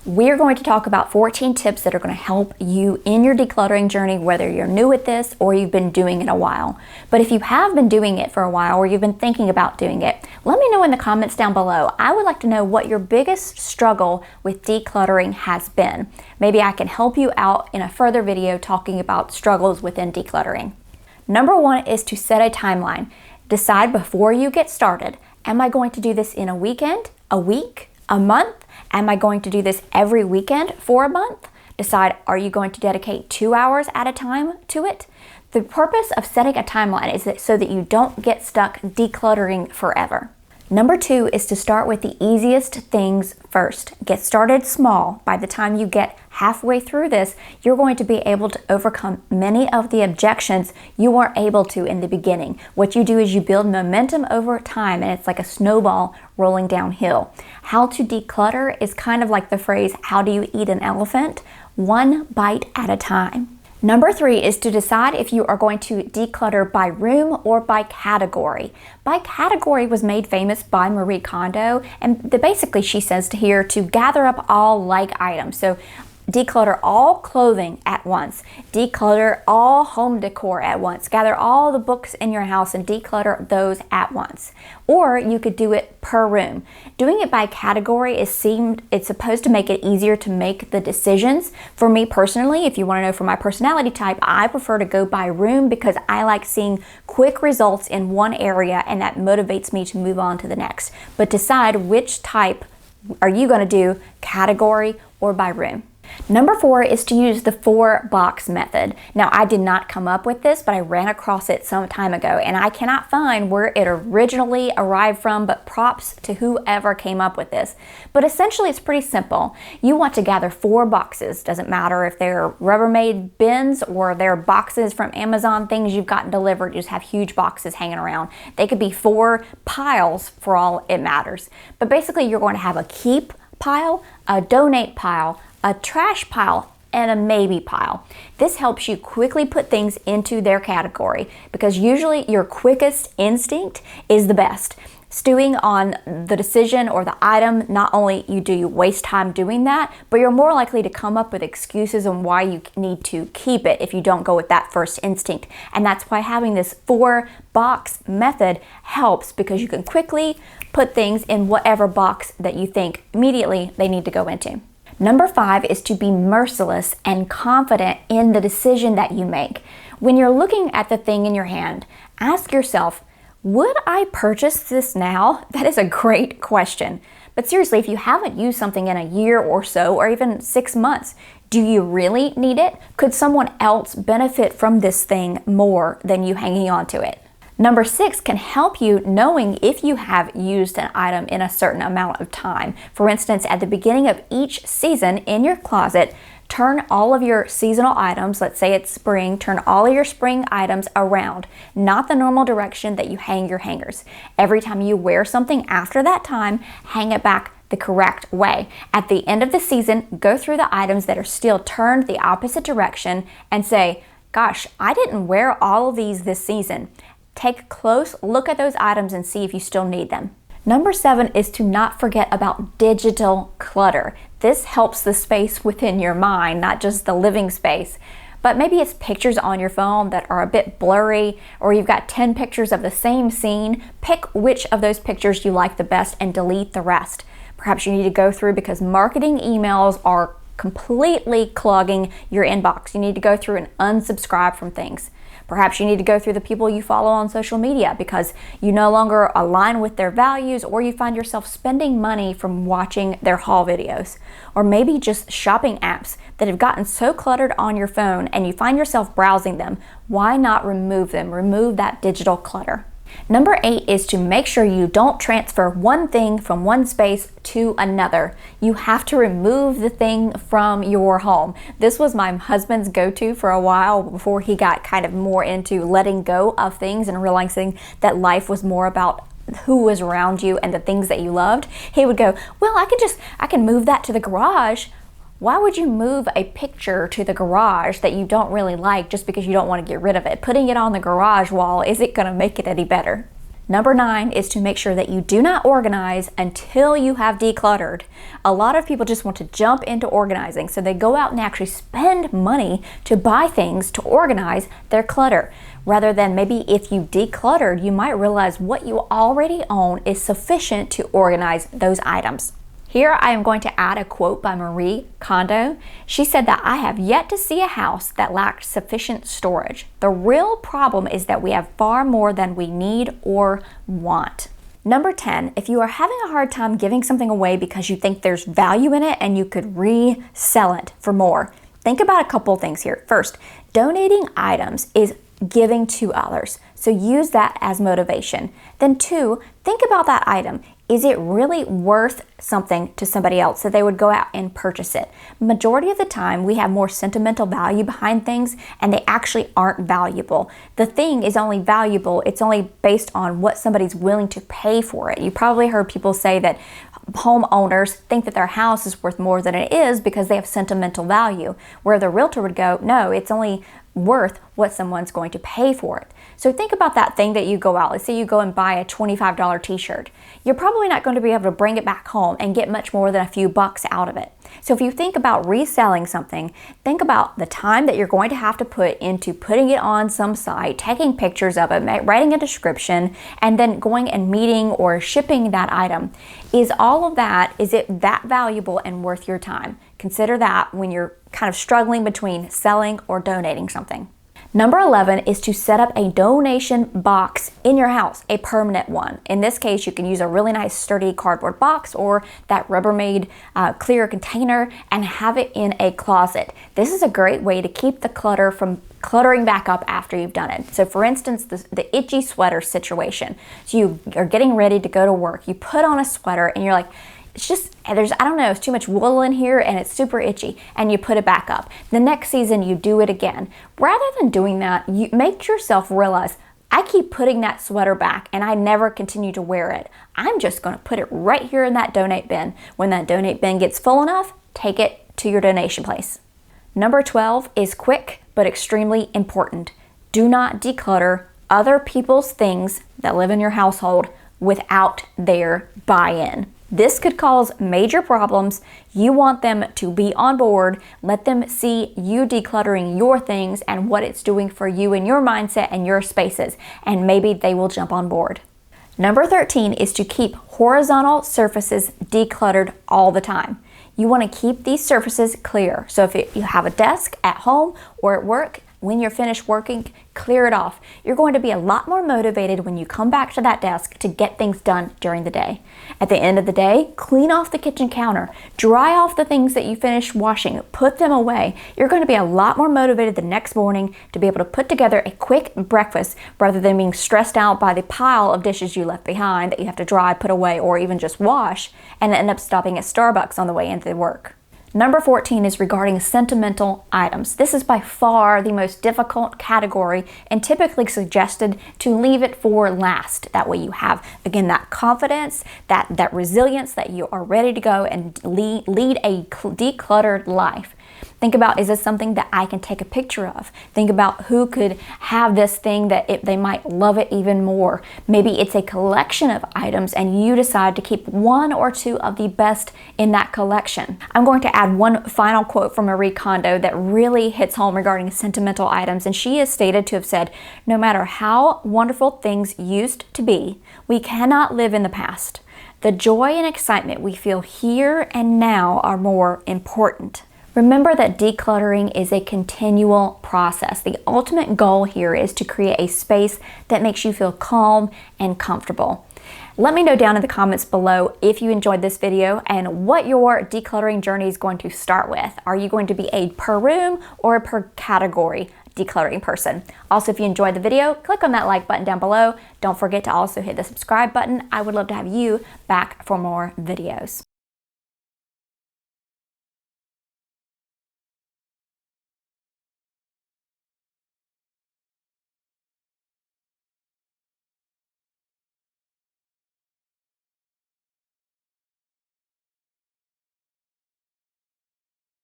We're going to talk about 14 tips that are going to help you in your decluttering journey, whether you're new at this or you've been doing it a while. But if you have been doing it for a while or you've been thinking about doing it, let me know in the comments down below. I would like to know what your biggest struggle with decluttering has been. Maybe I can help you out in a further video talking about struggles within decluttering. Number one is to set a timeline. Decide before you get started, am I going to do this in a weekend, a week, a month? Am I going to do this every weekend for a month? Decide, are you going to dedicate 2 hours at a time to it? The purpose of setting a timeline is so that you don't get stuck decluttering forever. Number two is to start with the easiest things first. Get started small. By the time you get halfway through this, you're going to be able to overcome many of the objections you weren't able to in the beginning. What you do is you build momentum over time, and it's like a snowball rolling downhill. How to declutter is kind of like the phrase, how do you eat an elephant? One bite at a time. Number three is to decide if you are going to declutter by room or by category. By category was made famous by Marie Kondo, and basically she says here to gather up all like items. So declutter all clothing at once, declutter all home decor at once, gather all the books in your house and declutter those at once. Or you could do it per room. Doing it by category it's supposed to make it easier to make the decisions. For me personally, if you want to know for my personality type, I prefer to go by room because I like seeing quick results in one area, and that motivates me to move on to the next. But decide which type are you going to do, category or by room. Number four is to use the 4-box method. Now, I did not come up with this, but I ran across it some time ago, and I cannot find where it originally arrived from, but props to whoever came up with this. But essentially, it's pretty simple. You want to gather 4 boxes. Doesn't matter if they're Rubbermaid bins or they're boxes from Amazon, things you've gotten delivered. You just have huge boxes hanging around. They could be 4 piles for all it matters. But basically, you're going to have a keep pile, a donate pile, a trash pile, and a maybe pile. This helps you quickly put things into their category because usually your quickest instinct is the best. Stewing on the decision or the item, not only do you waste time doing that, but you're more likely to come up with excuses on why you need to keep it if you don't go with that first instinct. And that's why having this 4-box method helps, because you can quickly put things in whatever box that you think immediately they need to go into. Number 5 is to be merciless and confident in the decision that you make. When you're looking at the thing in your hand, ask yourself, would I purchase this now? That is a great question. But seriously, if you haven't used something in a year or so, or even 6 months, do you really need it? Could someone else benefit from this thing more than you hanging on to it? Number 6 can help you knowing if you have used an item in a certain amount of time. For instance, at the beginning of each season in your closet, turn all of your seasonal items, let's say it's spring, turn all of your spring items around, not the normal direction that you hang your hangers. Every time you wear something after that time, hang it back the correct way. At the end of the season, go through the items that are still turned the opposite direction and say, gosh, I didn't wear all of these this season. Take a close look at those items and see if you still need them. Number 7 is to not forget about digital clutter. This helps the space within your mind, not just the living space. But maybe it's pictures on your phone that are a bit blurry, or you've got 10 pictures of the same scene. Pick which of those pictures you like the best and delete the rest. Perhaps you need to go through because marketing emails are completely clogging your inbox. You need to go through and unsubscribe from things. Perhaps you need to go through the people you follow on social media because you no longer align with their values, or you find yourself spending money from watching their haul videos. Or maybe just shopping apps that have gotten so cluttered on your phone and you find yourself browsing them. Why not remove them? Remove that digital clutter. Number 8 is to make sure you don't transfer one thing from one space to another. You have to remove the thing from your home. This was my husband's go-to for a while before he got kind of more into letting go of things and realizing that life was more about who was around you and the things that you loved. He would go, well, I can move that to the garage. Why would you move a picture to the garage that you don't really like just because you don't want to get rid of it? Putting it on the garage wall isn't going to make it any better. Number 9 is to make sure that you do not organize until you have decluttered. A lot of people just want to jump into organizing, so they go out and actually spend money to buy things to organize their clutter. Rather than maybe if you decluttered, you might realize what you already own is sufficient to organize those items. Here I am going to add a quote by Marie Kondo. She said that I have yet to see a house that lacked sufficient storage. The real problem is that we have far more than we need or want. Number 10, if you are having a hard time giving something away because you think there's value in it and you could resell it for more, think about a couple things here. First, donating items is giving to others, so use that as motivation. Then 2, think about that item. Is it really worth something to somebody else that they would go out and purchase it? Majority of the time, we have more sentimental value behind things and they actually aren't valuable. The thing is only valuable, it's only based on what somebody's willing to pay for it. You probably heard people say that homeowners think that their house is worth more than it is because they have sentimental value, where the realtor would go, no, it's only worth what someone's going to pay for it. So think about that thing that you go out. Let's say you go and buy a $25 t-shirt. You're probably not going to be able to bring it back home and get much more than a few bucks out of it. So if you think about reselling something, think about the time that you're going to have to put into putting it on some site, taking pictures of it, writing a description, and then going and meeting or shipping that item. Is all of that, is it that valuable and worth your time? Consider that when you're kind of struggling between selling or donating something. Number 11 is to set up a donation box in your house, a permanent one. In this case, you can use a really nice sturdy cardboard box or that Rubbermaid clear container and have it in a closet. This is a great way to keep the clutter from cluttering back up after you've done it. So for instance, the itchy sweater situation. So you are getting ready to go to work. You put on a sweater and you're like, it's just, I don't know, it's too much wool in here and it's super itchy, and you put it back up. The next season you do it again. Rather than doing that, you make yourself realize, I keep putting that sweater back and I never continue to wear it. I'm just going to put it right here in that donate bin. When that donate bin gets full enough, take it to your donation place. Number 12 is quick but extremely important. Do not declutter other people's things that live in your household without their buy-in. This could cause major problems. You want them to be on board. Let them see you decluttering your things and what it's doing for you and your mindset and your spaces, and maybe they will jump on board. Number 13 is to keep horizontal surfaces decluttered all the time. You want to keep these surfaces clear. So if you have a desk at home or at work, when you're finished working, clear it off. You're going to be a lot more motivated when you come back to that desk to get things done during the day. At the end of the day, clean off the kitchen counter, dry off the things that you finished washing, put them away. You're going to be a lot more motivated the next morning to be able to put together a quick breakfast rather than being stressed out by the pile of dishes you left behind that you have to dry, put away, or even just wash, and end up stopping at Starbucks on the way into work. Number 14 is regarding sentimental items. This is by far the most difficult category and typically suggested to leave it for last. That way you have, again, that confidence, that resilience that you are ready to go and lead a decluttered life. Think about, is this something that I can take a picture of? Think about who could have this thing that they might love it even more. Maybe it's a collection of items and you decide to keep one or two of the best in that collection. I'm going to add one final quote from Marie Kondo that really hits home regarding sentimental items, and she is stated to have said, no matter how wonderful things used to be, we cannot live in the past. The joy and excitement we feel here and now are more important. Remember that decluttering is a continual process. The ultimate goal here is to create a space that makes you feel calm and comfortable. Let me know down in the comments below if you enjoyed this video and what your decluttering journey is going to start with. Are you going to be a per room or a per category decluttering person? Also, if you enjoyed the video, click on that like button down below. Don't forget to also hit the subscribe button. I would love to have you back for more videos.